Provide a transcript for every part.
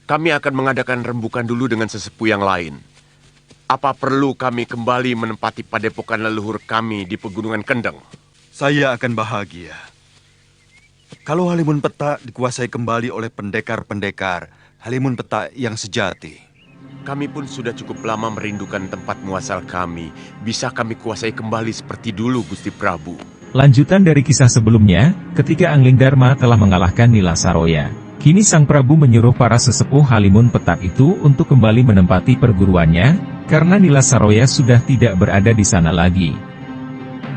Kami akan mengadakan rembukan dulu dengan sesepuh yang lain. Apa perlu kami kembali menempati padepokan leluhur kami di Pegunungan Kendeng? Saya akan bahagia kalau Halimun Petak dikuasai kembali oleh pendekar-pendekar Halimun Petak yang sejati. Kami pun sudah cukup lama merindukan tempat muasal kami. Bisa kami kuasai kembali seperti dulu, Gusti Prabu. Lanjutan dari kisah sebelumnya, ketika Angling Dharma telah mengalahkan Nila Saroya, kini Sang Prabu menyuruh para sesepuh Halimun Petak itu untuk kembali menempati perguruannya, karena Nila Saroya sudah tidak berada di sana lagi.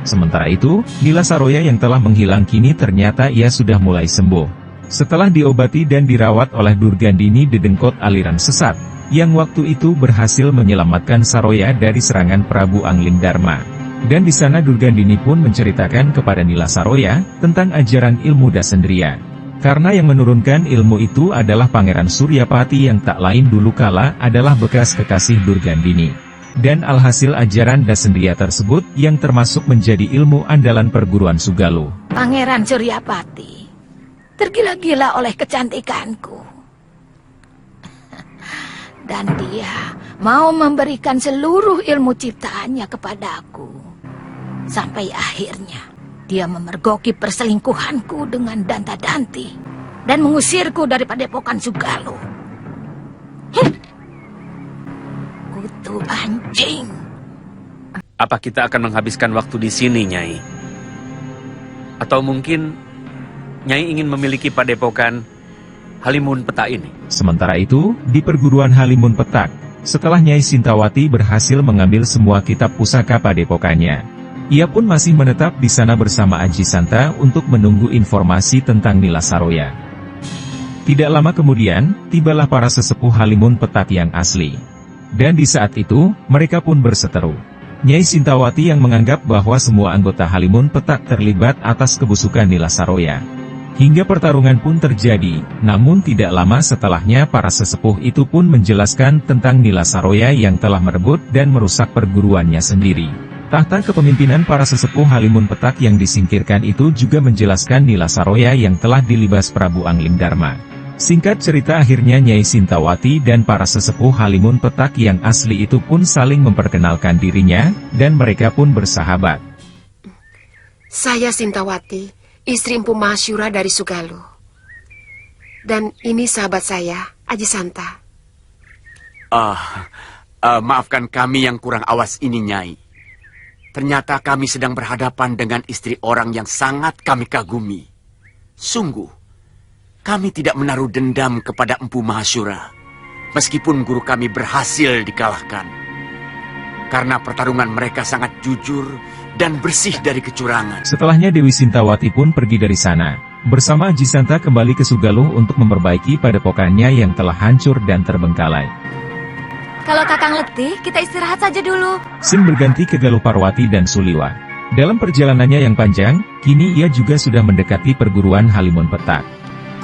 Sementara itu, Nila Saroya yang telah menghilang kini ternyata ia sudah mulai sembuh. Setelah diobati dan dirawat oleh Durgandini dedengkot aliran sesat, yang waktu itu berhasil menyelamatkan Saroya dari serangan Prabu Angling Dharma. Dan di sana Durgandini pun menceritakan kepada Nila Saroya tentang ajaran ilmu Dasendriya. Karena yang menurunkan ilmu itu adalah Pangeran Suryapati yang tak lain dulu kala adalah bekas kekasih Durgandini. Dan alhasil ajaran Dasendriya tersebut yang termasuk menjadi ilmu andalan perguruan Sugalo. Pangeran Suryapati tergila-gila oleh kecantikanku. Dan dia mau memberikan seluruh ilmu ciptaannya kepadaku. Sampai akhirnya dia memergoki perselingkuhanku dengan Danta-Danti dan mengusirku dari padepokan Sugalo. Kutu anjing. Apa kita akan menghabiskan waktu di sini, Nyai? Atau mungkin Nyai ingin memiliki padepokan Halimun Petak ini? Sementara itu, di perguruan Halimun Petak, setelah Nyai Sintawati berhasil mengambil semua kitab pusaka padepokannya, ia pun masih menetap di sana bersama Aji Santa untuk menunggu informasi tentang Nila Saroya. Tidak lama kemudian, tibalah para sesepuh Halimun Petak yang asli. Dan di saat itu, mereka pun berseteru. Nyai Sintawati yang menganggap bahwa semua anggota Halimun Petak terlibat atas kebusukan Nila Saroya. Hingga pertarungan pun terjadi, namun tidak lama setelahnya para sesepuh itu pun menjelaskan tentang Nila Saroya yang telah merebut dan merusak perguruannya sendiri. Tahta kepemimpinan para sesepuh Halimun Petak yang disingkirkan itu juga menjelaskan Nila Saroya yang telah dilibas Prabu Angling Dharma. Singkat cerita akhirnya Nyai Sintawati dan para sesepuh Halimun Petak yang asli itu pun saling memperkenalkan dirinya, dan mereka pun bersahabat. Saya Sintawati, istri Empu Mahasyura dari Sugalo. Dan ini sahabat saya, Aji Santa. Maafkan kami yang kurang awas ini, Nyai. Ternyata kami sedang berhadapan dengan istri orang yang sangat kami kagumi. Sungguh, kami tidak menaruh dendam kepada Empu Mahasyura, meskipun guru kami berhasil dikalahkan. Karena pertarungan mereka sangat jujur dan bersih dari kecurangan. Setelahnya Dewi Sintawati pun pergi dari sana. Bersama Aji Santa kembali ke Sugalo untuk memperbaiki padepokannya yang telah hancur dan terbengkalai. Kalau Kakang letih, kita istirahat saja dulu. Sin berganti ke Galuh Parwati dan Suliwa. Dalam perjalanannya yang panjang, kini ia juga sudah mendekati perguruan Halimun Petak.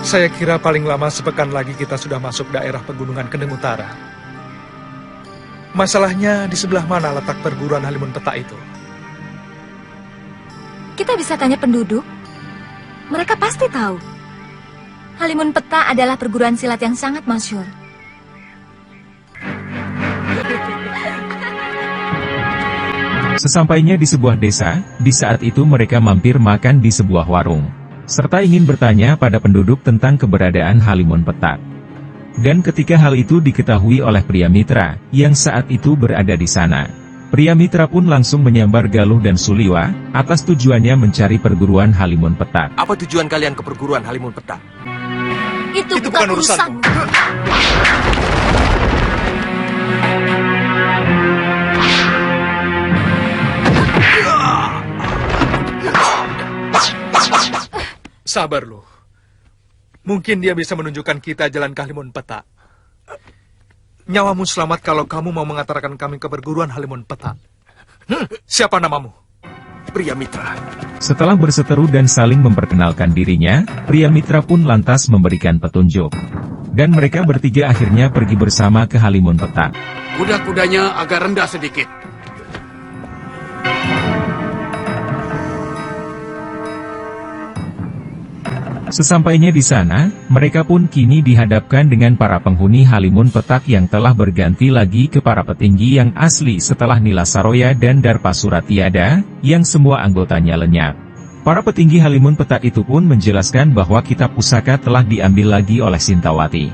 Saya kira paling lama sepekan lagi kita sudah masuk daerah Pegunungan Kendeng Utara. Masalahnya di sebelah mana letak perguruan Halimun Petak itu? Kita bisa tanya penduduk. Mereka pasti tahu. Halimun Petak adalah perguruan silat yang sangat masyhur. Sesampainya di sebuah desa, di saat itu mereka mampir makan di sebuah warung, serta ingin bertanya pada penduduk tentang keberadaan Halimun Petak. Dan ketika hal itu diketahui oleh pria mitra, yang saat itu berada di sana, pria mitra pun langsung menyambar Galuh dan Suliwa, atas tujuannya mencari perguruan Halimun Petak. Apa tujuan kalian ke perguruan Halimun Petak? Itu bukan urusanmu. Sabar lu. Mungkin dia bisa menunjukkan kita jalan ke Halimun Petak. Nyawamu selamat kalau kamu mau mengantarkan kami ke perguruan Halimun Petak. Siapa namamu? Pria mitra. Setelah berseteru dan saling memperkenalkan dirinya, pria mitra pun lantas memberikan petunjuk. Dan mereka bertiga akhirnya pergi bersama ke Halimun Petak. Kuda-kudanya agak rendah sedikit. Sesampainya di sana, mereka pun kini dihadapkan dengan para penghuni Halimun Petak yang telah berganti lagi ke para petinggi yang asli setelah Nila Saroya dan Darpasura tiada, yang semua anggotanya lenyap. Para petinggi Halimun Petak itu pun menjelaskan bahwa kitab pusaka telah diambil lagi oleh Sintawati.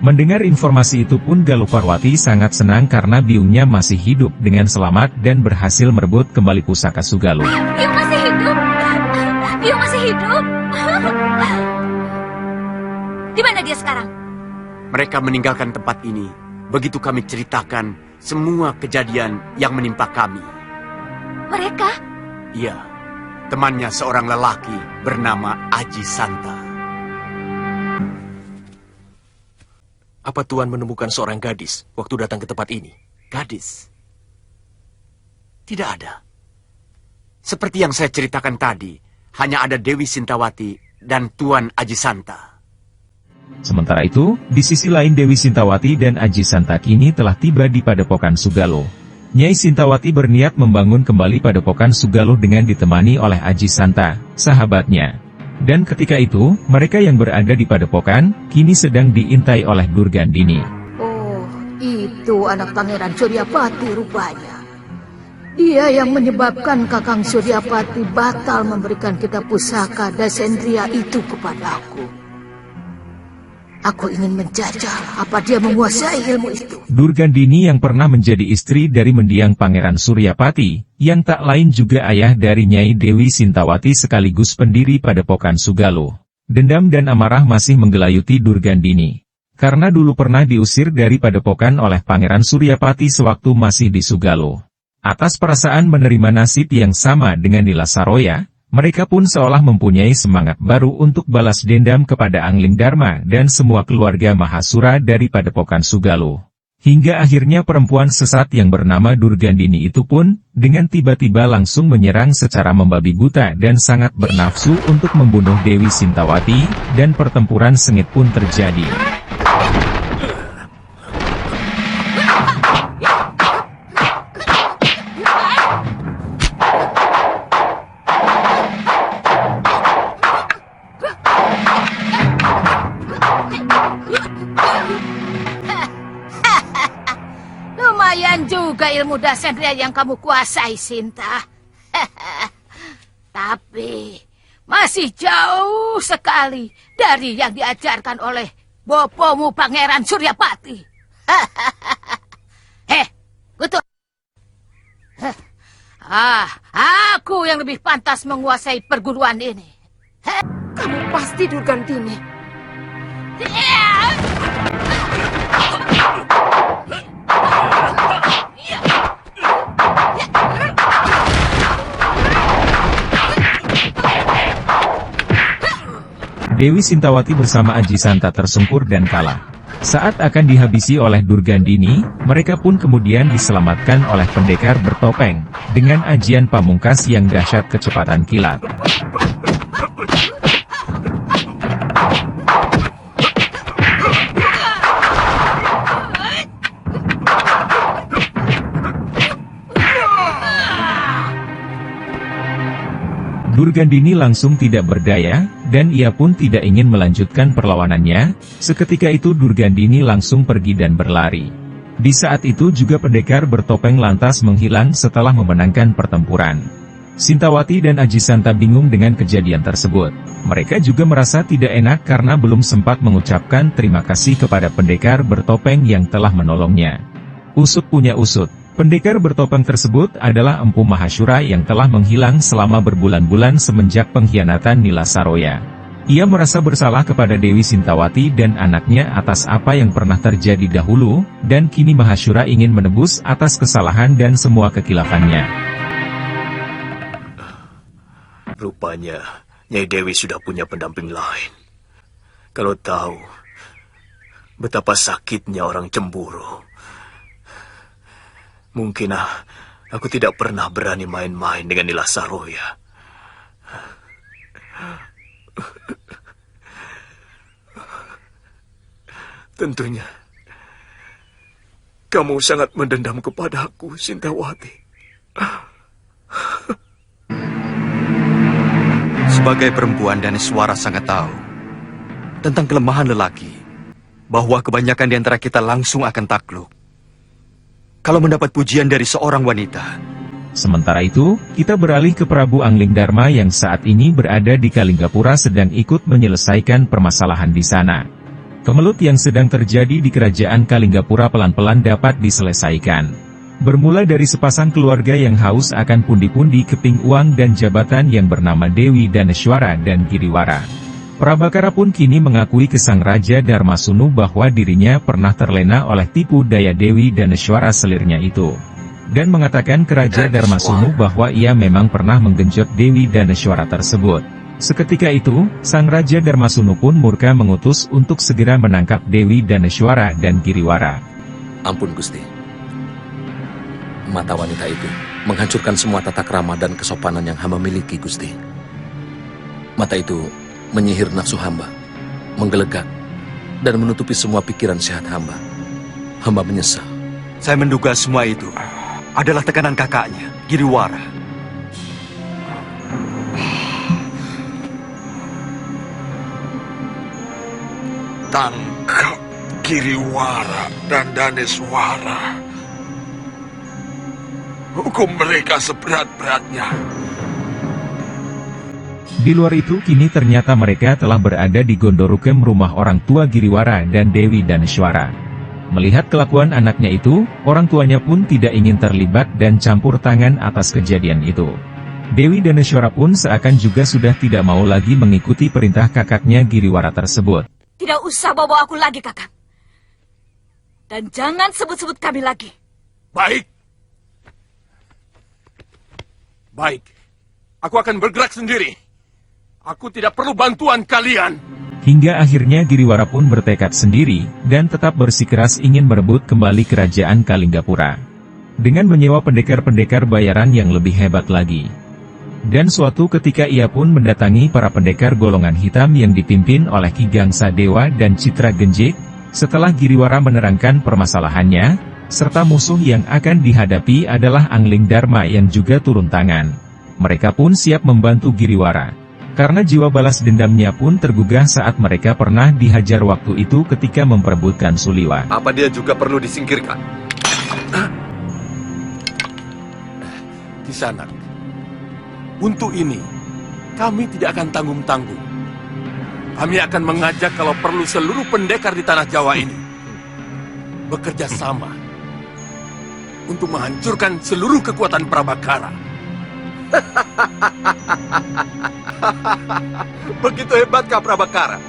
Mendengar informasi itu pun Galuparwati sangat senang karena biungnya masih hidup dengan selamat dan berhasil merebut kembali pusaka Sugaluh. Biung masih hidup. Biung masih hidup. Di mana dia sekarang? Mereka meninggalkan tempat ini. Begitu kami ceritakan semua kejadian yang menimpa kami. Mereka? Iya. Temannya seorang lelaki bernama Aji Santa. Apa Tuan menemukan seorang gadis waktu datang ke tempat ini? Gadis? Tidak ada. Seperti yang saya ceritakan tadi, hanya ada Dewi Sintawati dan Tuan Aji Santa. Sementara itu, di sisi lain Dewi Sintawati dan Aji Santa kini telah tiba di Padepokan Sugaluh. Nyai Sintawati berniat membangun kembali Padepokan Sugaluh dengan ditemani oleh Aji Santa, sahabatnya. Dan ketika itu, mereka yang berada di Padepokan, kini sedang diintai oleh Durgandini. Oh, itu anak Pangeran Suryapati rupanya. Dia yang menyebabkan Kakang Suryapati batal memberikan kitab pusaka Dasendria itu kepadaku. Aku ingin menjajal apa dia menguasai ilmu itu. Durgandini yang pernah menjadi istri dari mendiang Pangeran Suryapati, yang tak lain juga ayah dari Nyai Dewi Sintawati sekaligus pendiri Padepokan Sugaluh. Dendam dan amarah masih menggelayuti Durgandini. Karena dulu pernah diusir dari Padepokan oleh Pangeran Suryapati sewaktu masih di Sugaluh. Atas perasaan menerima nasib yang sama dengan Nila Saroya, mereka pun seolah mempunyai semangat baru untuk balas dendam kepada Angling Dharma dan semua keluarga Mahasura dari Padepokan Sugaluh. Hingga akhirnya perempuan sesat yang bernama Durgandini itu pun, dengan tiba-tiba langsung menyerang secara membabi buta dan sangat bernafsu untuk membunuh Dewi Sintawati, dan pertempuran sengit pun terjadi. Lumayan juga ilmu Dasendria yang kamu kuasai, Sinta. Tapi masih jauh sekali dari yang diajarkan oleh bopomu Pangeran Suryapati. Betul. Aku yang lebih pantas menguasai perguruan ini. Kamu pasti Durgandini. Dewi Sintawati bersama Aji Santa tersungkur dan kalah. Saat akan dihabisi oleh Durgandini, mereka pun kemudian diselamatkan oleh pendekar bertopeng, dengan ajian pamungkas yang dahsyat kecepatan kilat. Durgandini langsung tidak berdaya, dan ia pun tidak ingin melanjutkan perlawanannya. Seketika itu Durgandini langsung pergi dan berlari. Di saat itu juga pendekar bertopeng lantas menghilang setelah memenangkan pertempuran. Sintawati dan Aji Santa bingung dengan kejadian tersebut. Mereka juga merasa tidak enak karena belum sempat mengucapkan terima kasih kepada pendekar bertopeng yang telah menolongnya. Usut punya usut. Pendekar bertopeng tersebut adalah Empu Mahasura yang telah menghilang selama berbulan-bulan semenjak pengkhianatan Nila Saroya. Ia merasa bersalah kepada Dewi Sintawati dan anaknya atas apa yang pernah terjadi dahulu, dan kini Mahasura ingin menebus atas kesalahan dan semua kekilafannya. Rupanya Nyai Dewi sudah punya pendamping lain. Kalau tahu betapa sakitnya orang cemburu, mungkin aku tidak pernah berani main-main dengan Nila Saroya. Tentunya kamu sangat mendendam kepadaku, Sintawati. Sebagai perempuan, Daneswara sangat tahu tentang kelemahan lelaki, bahwa kebanyakan di antara kita langsung akan takluk kalau mendapat pujian dari seorang wanita. Sementara itu, kita beralih ke Prabu Angling Dharma yang saat ini berada di Kalinggapura sedang ikut menyelesaikan permasalahan di sana. Kemelut yang sedang terjadi di kerajaan Kalinggapura pelan-pelan dapat diselesaikan. Bermula dari sepasang keluarga yang haus akan pundi-pundi keping uang dan jabatan yang bernama Dewi Daneshwara dan Giriwara. Prabakara pun kini mengakui ke Sang Raja Dharmasunu bahwa dirinya pernah terlena oleh tipu daya Dewi Daneshwara selirnya itu. Dan mengatakan ke Raja Dharmasunu bahwa ia memang pernah menggenjot Dewi Daneshwara tersebut. Seketika itu, Sang Raja Dharmasunu pun murka mengutus untuk segera menangkap Dewi Daneshwara dan Giriwara. Ampun Gusti. Mata wanita itu menghancurkan semua tata krama dan kesopanan yang hamba miliki, Gusti. Mata itu menyihir nafsu hamba, menggelegak, dan menutupi semua pikiran sehat hamba. Hamba menyesal. Saya menduga semua itu adalah tekanan kakaknya, Giriwara. Tangkap Giriwara dan Daneshwara. Hukum mereka seberat-beratnya. Di luar itu kini ternyata mereka telah berada di Gondorukem, rumah orang tua Giriwara dan Dewi Daneshwara. Melihat kelakuan anaknya itu, orang tuanya pun tidak ingin terlibat dan campur tangan atas kejadian itu. Dewi Daneshwara pun seakan juga sudah tidak mau lagi mengikuti perintah kakaknya Giriwara tersebut. Tidak usah bawa aku lagi, Kakang. Dan jangan sebut-sebut kami lagi. Baik. Baik. Aku akan bergerak sendiri. Aku tidak perlu bantuan kalian. Hingga akhirnya Giriwara pun bertekad sendiri, dan tetap bersikeras ingin merebut kembali kerajaan Kalinggapura. Dengan menyewa pendekar-pendekar bayaran yang lebih hebat lagi. Dan suatu ketika ia pun mendatangi para pendekar golongan hitam yang dipimpin oleh Ki Gangsa Dewa dan Citra Genjik. Setelah Giriwara menerangkan permasalahannya, serta musuh yang akan dihadapi adalah Angling Dharma yang juga turun tangan. Mereka pun siap membantu Giriwara. Karena jiwa balas dendamnya pun tergugah saat mereka pernah dihajar waktu itu ketika memperebutkan Suliwa. Apa dia juga perlu disingkirkan? Kisanak, untuk ini kami tidak akan tanggung-tanggung. Kami akan mengajak kalau perlu seluruh pendekar di tanah Jawa ini bekerja sama untuk menghancurkan seluruh kekuatan Prabakara. Begitu hebatkah Prabakara?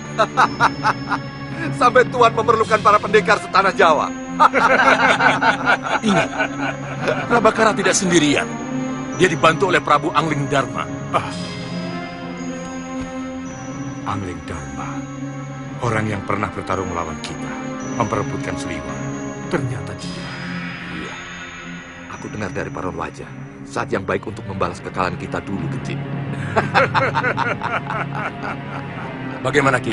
Sampai Tuan memerlukan para pendekar setanah Jawa. Ingat, Prabakara tidak sendirian. Dia dibantu oleh Prabu Angling Dharma. Angling Dharma, orang yang pernah bertarung melawan kita, memperebutkan Suliwa. Ternyata dia. Iya, aku dengar dari Paron Wajah. Saat yang baik untuk membalas kekalahan kita dulu, Genjik. Bagaimana, Ki?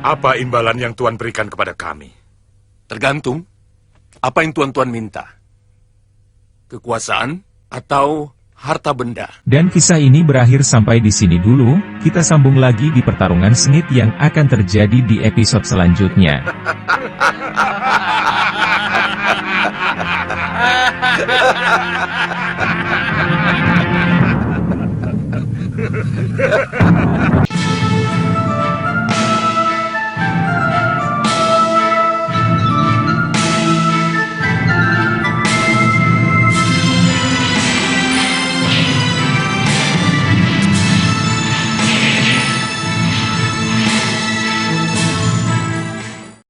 Apa imbalan yang Tuan berikan kepada kami? Tergantung. Apa yang tuan-tuan minta? Kekuasaan atau harta benda? Dan kisah ini berakhir sampai di sini dulu. Kita sambung lagi di pertarungan sengit yang akan terjadi di episode selanjutnya.